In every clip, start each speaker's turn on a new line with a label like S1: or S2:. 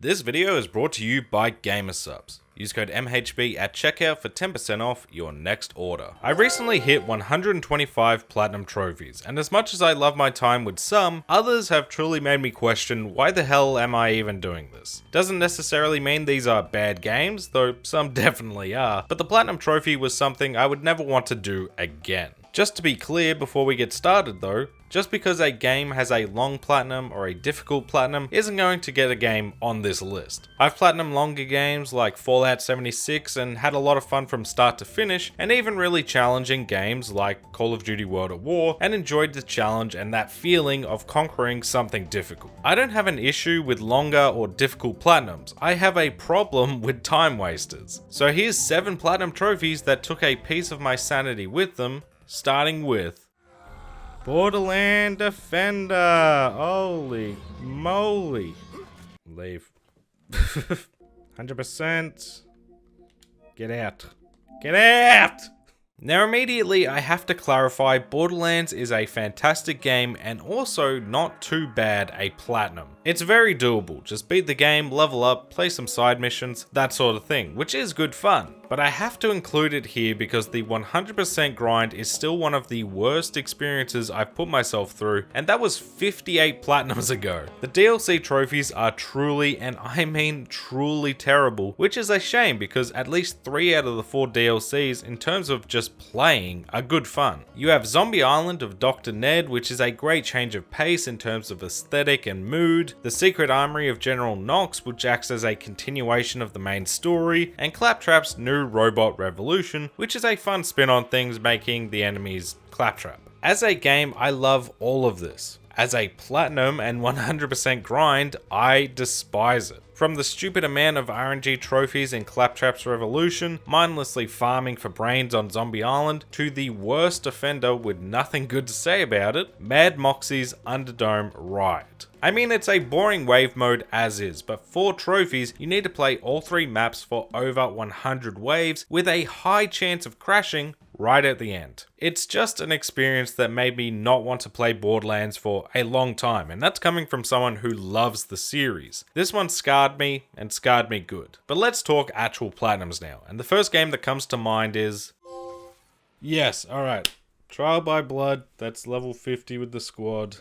S1: This video is brought to you by Gamersubs. Use code MHB at checkout for 10% off your next order. I recently hit 125 platinum trophies, and as much as I love my time with some, others have truly made me question why the hell am I even doing this? Doesn't necessarily mean these are bad games, though some definitely are, but the platinum trophy was something I would never want to do again. Just to be clear before we get started though, just because a game has a long platinum or a difficult platinum isn't going to get a game on this list. I've platinumed longer games like Fallout 76 and had a lot of fun from start to finish, and even really challenging games like Call of Duty World at War, and enjoyed the challenge and that feeling of conquering something difficult. I don't have an issue with longer or difficult platinums, I have a problem with time wasters. So here's 7 platinum trophies that took a piece of my sanity with them, starting with Borderland Defender. Holy moly. Leave. 100%. Get out. Get out! Now immediately I have to clarify, Borderlands is a fantastic game and also not too bad a platinum. It's very doable, just beat the game, level up, play some side missions, that sort of thing, which is good fun. But I have to include it here because the 100% grind is still one of the worst experiences I've put myself through, and that was 58 platinums ago. The DLC trophies are truly, and I mean truly terrible, which is a shame because at least 3 out of the 4 DLCs in terms of just playing are good fun. You have Zombie Island of Dr. Ned, which is a great change of pace in terms of aesthetic and mood, the Secret Armory of General Knox, which acts as a continuation of the main story, and Claptrap's new Robot Revolution, which is a fun spin on things making the enemies Claptrap. As a game, I love all of this. As a platinum and 100% grind, I despise it. From the stupid amount of RNG trophies in Claptrap's Revolution, mindlessly farming for brains on Zombie Island, to the worst offender with nothing good to say about it, Mad Moxie's Underdome Riot. I mean, it's a boring wave mode as is, but for trophies, you need to play all 3 maps for over 100 waves with a high chance of crashing right at the end. It's just an experience that made me not want to play Borderlands for a long time, and that's coming from someone who loves the series. This one scarred me, and scarred me good. But let's talk actual platinums now, and the first game that comes to mind is... Yes, alright. Trial by Blood, that's level 50 with the squad.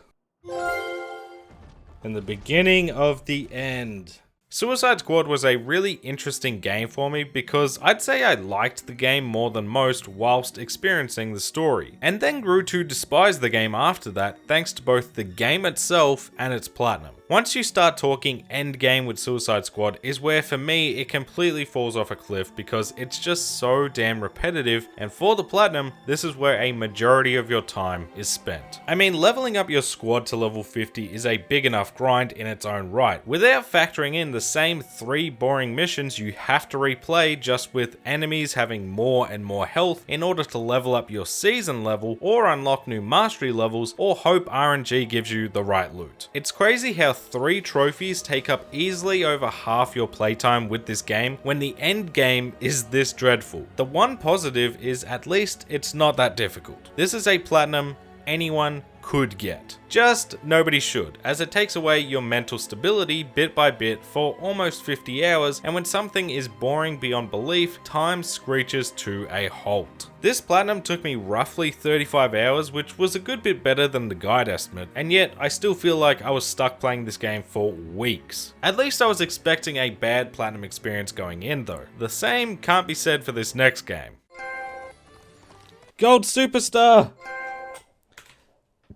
S1: And the beginning of the end. Suicide Squad was a really interesting game for me because I'd say I liked the game more than most whilst experiencing the story, and then grew to despise the game after that thanks to both the game itself and its platinum. Once you start talking end game with Suicide Squad is where for me it completely falls off a cliff because it's just so damn repetitive, and for the platinum this is where a majority of your time is spent. I mean, leveling up your squad to level 50 is a big enough grind in its own right, without factoring in the same 3 boring missions you have to replay just with enemies having more and more health in order to level up your season level or unlock new mastery levels or hope RNG gives you the right loot. It's crazy how 3 trophies take up easily over half your playtime with this game when the end game is this dreadful. The one positive is at least it's not that difficult. This is a platinum anyone could get. Just nobody should, as it takes away your mental stability bit by bit for almost 50 hours, and when something is boring beyond belief, time screeches to a halt. This platinum took me roughly 35 hours, which was a good bit better than the guide estimate, and yet I still feel like I was stuck playing this game for weeks. At least I was expecting a bad platinum experience going in though. The same can't be said for this next game. Gold Superstar!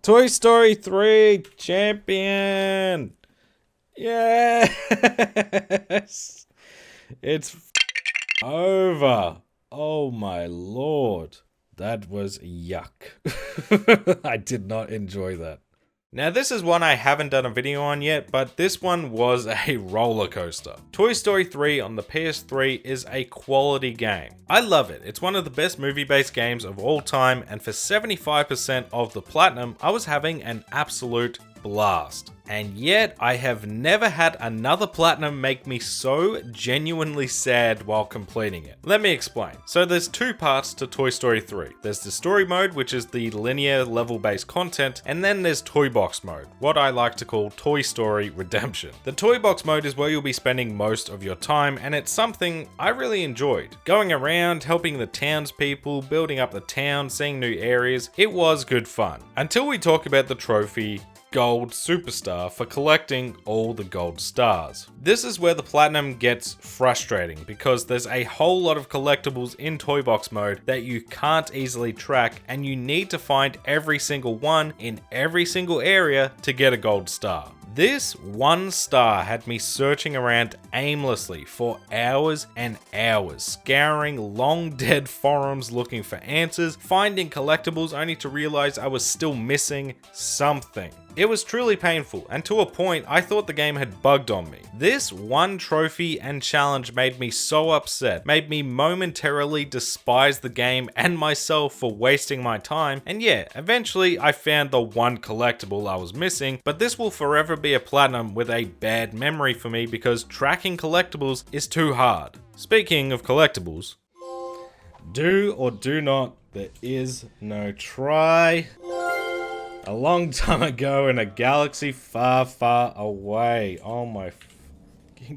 S1: Toy Story 3 champion! Yes! It's over. Oh my lord. That was yuck. I did not enjoy that. Now this is one I haven't done a video on yet, but this one was a roller coaster. Toy Story 3 on the PS3 is a quality game. I love it. It's one of the best movie-based games of all time, and for 75% of the platinum, I was having an absolute blast. And yet, I have never had another platinum make me so genuinely sad while completing it. Let me explain. So there's two parts to Toy Story 3. There's the story mode, which is the linear level-based content, and then there's Toy Box mode, what I like to call Toy Story Redemption. The Toy Box mode is where you'll be spending most of your time, and it's something I really enjoyed. Going around, helping the townspeople, building up the town, seeing new areas, it was good fun. Until we talk about the trophy Gold Superstar for collecting all the gold stars. This is where the platinum gets frustrating because there's a whole lot of collectibles in Toy Box mode that you can't easily track, and you need to find every single one in every single area to get a gold star. This one star had me searching around aimlessly for hours and hours, scouring long dead forums looking for answers, finding collectibles only to realize I was still missing something. It was truly painful, and to a point I thought the game had bugged on me. This one trophy and challenge made me so upset, made me momentarily despise the game and myself for wasting my time, and yeah, eventually I found the one collectible I was missing, but this will forever be a platinum with a bad memory for me because tracking collectibles is too hard. Speaking of collectibles, do or do not, there is no try. A long time ago in a galaxy far, far away. Oh my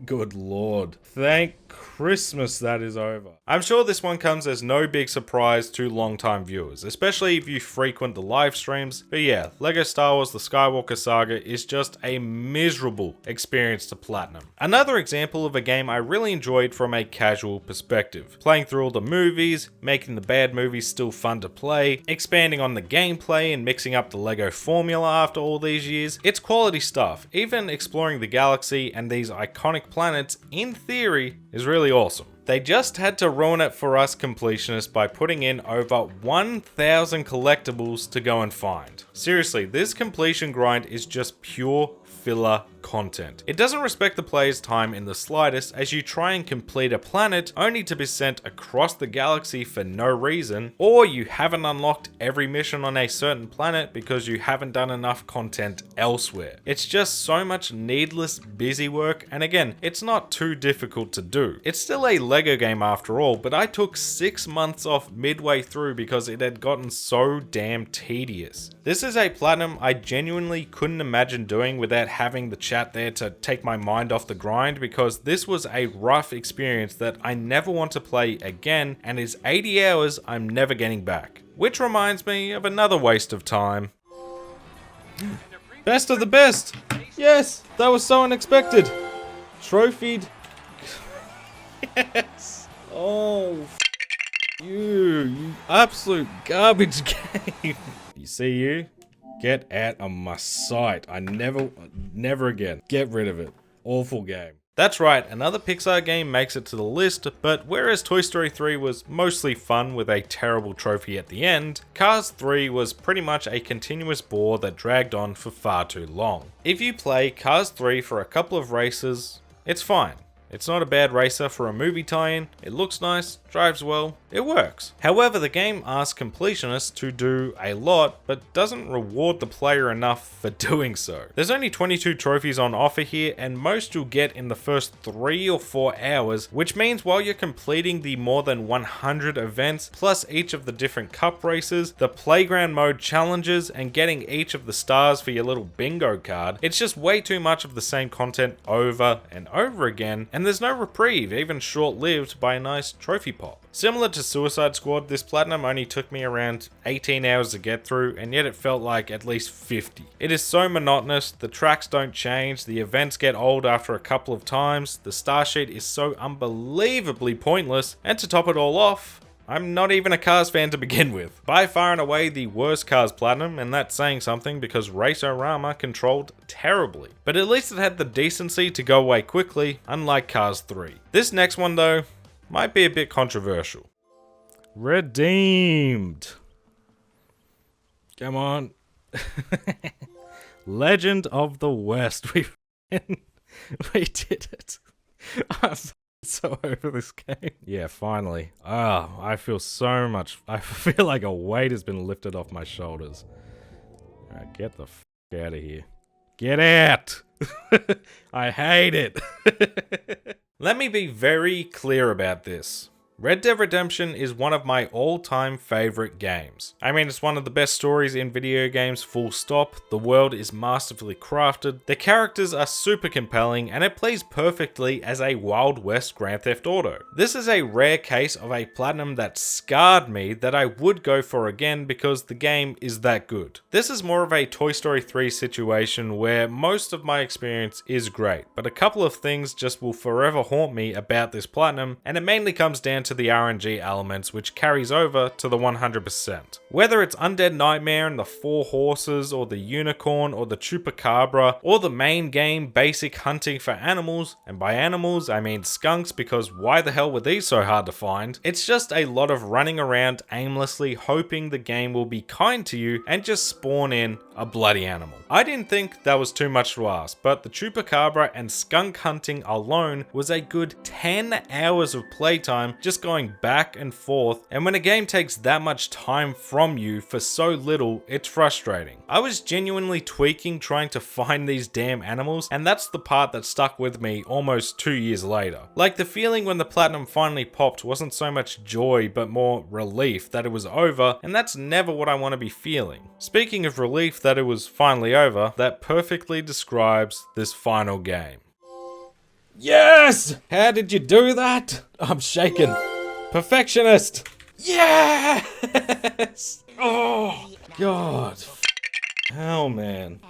S1: good lord. Thank Christmas that is over. I'm sure this one comes as no big surprise to long-time viewers, especially if you frequent the live streams. But yeah, LEGO Star Wars The Skywalker Saga is just a miserable experience to platinum. Another example of a game I really enjoyed from a casual perspective. Playing through all the movies, making the bad movies still fun to play, expanding on the gameplay and mixing up the LEGO formula after all these years. It's quality stuff. Even exploring the galaxy and these iconic planets, in theory, is really awesome. They just had to ruin it for us completionists by putting in over 1,000 collectibles to go and find. Seriously, this completion grind is just pure filler content. It doesn't respect the player's time in the slightest, as you try and complete a planet only to be sent across the galaxy for no reason, or you haven't unlocked every mission on a certain planet because you haven't done enough content elsewhere. It's just so much needless busy work, and again, it's not too difficult to do. It's still a LEGO game after all, but I took 6 months off midway through because it had gotten so damn tedious. This is a platinum I genuinely couldn't imagine doing without having the chat there to take my mind off the grind, because this was a rough experience that I never want to play again, and is 80 hours I'm never getting back. Which reminds me of another waste of time. Best of the best! Yes! That was so unexpected! Trophied. Yes! Oh, you absolute garbage game. You see you? Get out of my sight. I never again. Get rid of it. Awful game. That's right, another Pixar game makes it to the list, but whereas Toy Story 3 was mostly fun with a terrible trophy at the end, Cars 3 was pretty much a continuous bore that dragged on for far too long. If you play Cars 3 for a couple of races, it's fine. It's not a bad racer for a movie tie-in, it looks nice, drives well, it works. However, the game asks completionists to do a lot, but doesn't reward the player enough for doing so. There's only 22 trophies on offer here, and most you'll get in the first 3 or 4 hours, which means while you're completing the more than 100 events, plus each of the different cup races, the playground mode challenges, and getting each of the stars for your little bingo card, it's just way too much of the same content over and over again, and there's no reprieve, even short-lived, by a nice trophy pop. Similar to Suicide Squad, this platinum only took me around 18 hours to get through, and yet it felt like at least 50. It is so monotonous, the tracks don't change, the events get old after a couple of times, the star sheet is so unbelievably pointless, and to top it all off, I'm not even a Cars fan to begin with. By far and away the worst Cars platinum, and that's saying something because Race-O-Rama controlled terribly. But at least it had the decency to go away quickly, unlike Cars 3. This next one though, might be a bit controversial. Redeemed. Come on. Legend of the West. We did it. I'm so over this game. Yeah, finally. I feel so much. I feel like a weight has been lifted off my shoulders. Alright, get the f out of here. Get out! I hate it. Let me be very clear about this. Red Dead Redemption is one of my all-time favorite games. I mean, it's one of the best stories in video games, full stop. The world is masterfully crafted, the characters are super compelling, and it plays perfectly as a Wild West Grand Theft Auto. This is a rare case of a platinum that scarred me that I would go for again because the game is that good. This is more of a Toy Story 3 situation where most of my experience is great, but a couple of things just will forever haunt me about this platinum, and it mainly comes down to the RNG elements, which carries over to the 100%. Whether it's Undead Nightmare and the 4 horses, or the unicorn, or the chupacabra, or the main game basic hunting for animals, and by animals I mean skunks because why the hell were these so hard to find? It's just a lot of running around aimlessly hoping the game will be kind to you and just spawn in a bloody animal. I didn't think that was too much to ask, but the chupacabra and skunk hunting alone was a good 10 hours of playtime just going back and forth, and when a game takes that much time from you for so little, it's frustrating. I was genuinely tweaking trying to find these damn animals, and that's the part that stuck with me almost 2 years later. Like, the feeling when the platinum finally popped wasn't so much joy but more relief that it was over, and that's never what I want to be feeling. Speaking of relief that it was finally over, that perfectly describes this final game. Yes! How did you do that? I'm shaking. Perfectionist! Yes! Oh, God. Oh, man.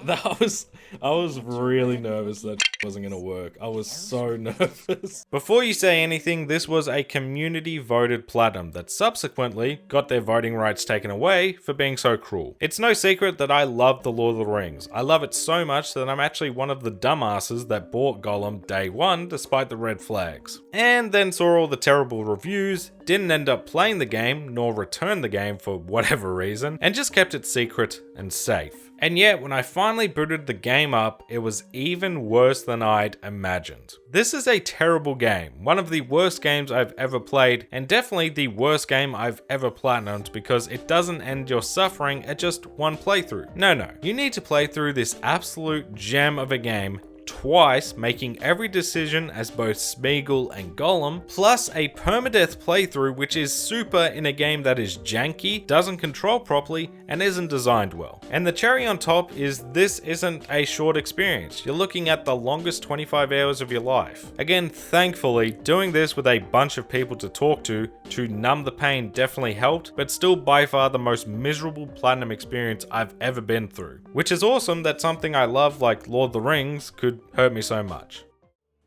S1: I was really nervous that wasn't gonna work. I was so nervous. Before you say anything, this was a community voted platinum that subsequently got their voting rights taken away for being so cruel. It's no secret that I love The Lord of the Rings. I love it so much that I'm actually one of the dumbasses that bought Gollum day one despite the red flags. And then saw all the terrible reviews, didn't end up playing the game, nor return the game for whatever reason, and just kept it secret and safe. And yet, when I finally booted the game up, it was even worse than I'd imagined. This is a terrible game, one of the worst games I've ever played, and definitely the worst game I've ever platinumed because it doesn't end your suffering at just one playthrough. No, you need to play through this absolute gem of a game twice, making every decision as both Smeagol and Gollum, plus a permadeath playthrough which is super in a game that is janky, doesn't control properly, and isn't designed well. And the cherry on top is this isn't a short experience. You're looking at the longest 25 hours of your life. Again, thankfully, doing this with a bunch of people to talk to numb the pain definitely helped, but still by far the most miserable platinum experience I've ever been through. Which is awesome that something I love like Lord of the Rings could hurt me so much.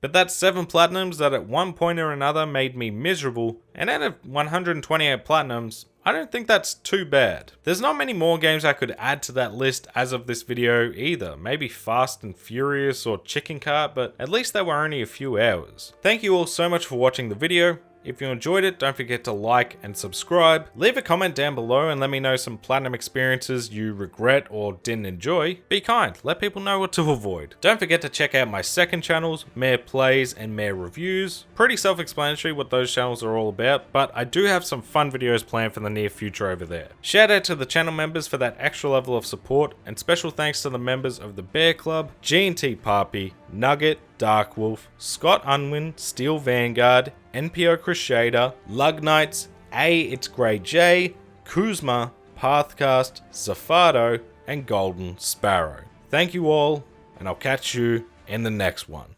S1: But that's 7 platinums that at one point or another made me miserable, and out of 128 platinums, I don't think that's too bad. There's not many more games I could add to that list as of this video either. Maybe Fast and Furious or Chicken Cart, but at least they were only a few hours. Thank you all so much for watching the video. If you enjoyed it, don't forget to like and subscribe. Leave a comment down below and let me know some platinum experiences you regret or didn't enjoy. Be kind, let people know what to avoid. Don't forget to check out my second channels, Mayor Plays and Mayor Reviews. Pretty self-explanatory what those channels are all about, but I do have some fun videos planned for the near future over there. Shout out to the channel members for that extra level of support, and special thanks to the members of the Bear Club, G&T Papi, Nugget, Dark Wolf, Scott Unwin, Steel Vanguard, NPO Crusader, Lug Knights, It's Grey J, Kuzma, Pathcast, Zafado, and Golden Sparrow. Thank you all, and I'll catch you in the next one.